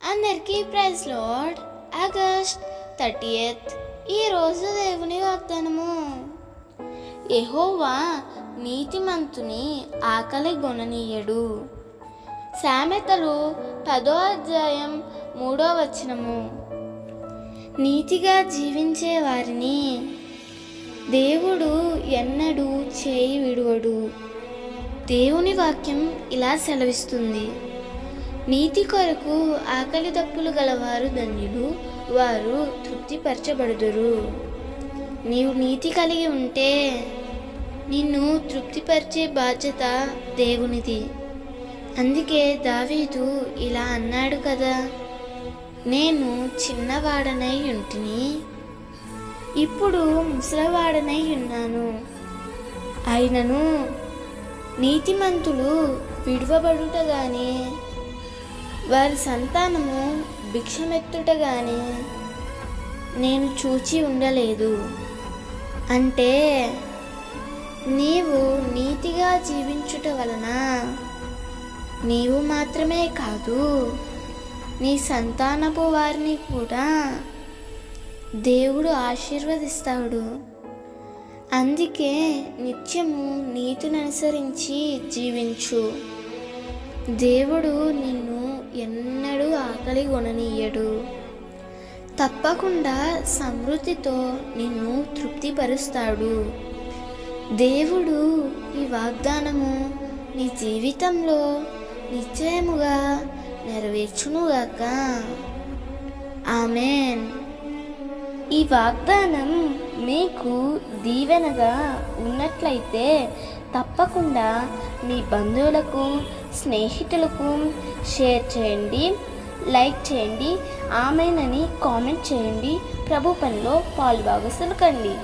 అందరికీ praise lord. August 30th ఈరోజు దేవుని వాగ్దానము. యెహోవా నీతిమంతుని ఆకలి గొననీయడు. సామెతలు 10వ అధ్యాయం 3వ వచనము. నీతిగా జీవించే వారిని దేవుడు ఎన్నడూ చేయి విడువడు. దేవుని వాక్యం ఇలా సెలవిస్తుంది: నీతి కొరకు ఆకలి దప్పులు గలవారు ధన్యులు, వారు తృప్తిపరచబడుదురు. నీవు నీతి కలిగి ఉంటే నిన్ను తృప్తిపరిచే బాధ్యత దేవునిది. అందుకే దావీదు ఇలా అన్నాడు కదా: నేను చిన్నవాడనై ఉంటిని, ఇప్పుడు ముసలివాడనై ఉన్నాను. అయినను నీతిమంతులు విడువబడుట గాని వారి సంతానము భిక్షమెత్తుట గాని నేను చూచి ఉండలేదు. అంటే నీవు నీతిగా జీవించుట వలన నీవు మాత్రమే కాదు, నీ సంతానపు వారిని కూడా దేవుడు ఆశీర్వదిస్తాడు. అందుకే నిత్యము నీతిని అనుసరించి జీవించు. దేవుడు నిన్ను ఎన్నడూ ఆకలి కొననీయడు. తప్పకుండా సమృద్ధితో నిన్ను తృప్తిపరుస్తాడు. దేవుడు ఈ వాగ్దానము నీ జీవితంలో నిశ్చయముగా నెరవేర్చునుగాక. ఆమేన్. ఈ వాగ్దానం మీకు దీవెనగా ఉన్నట్లయితే తప్పకుండా మీ బంధువులకు, స్నేహితులకు షేర్ చేయండి, లైక్ చేయండి, ఆమేన్ అని కామెంట్ చేయండి. ప్రభు పనిలో పాలుభాగస్తులు కండి.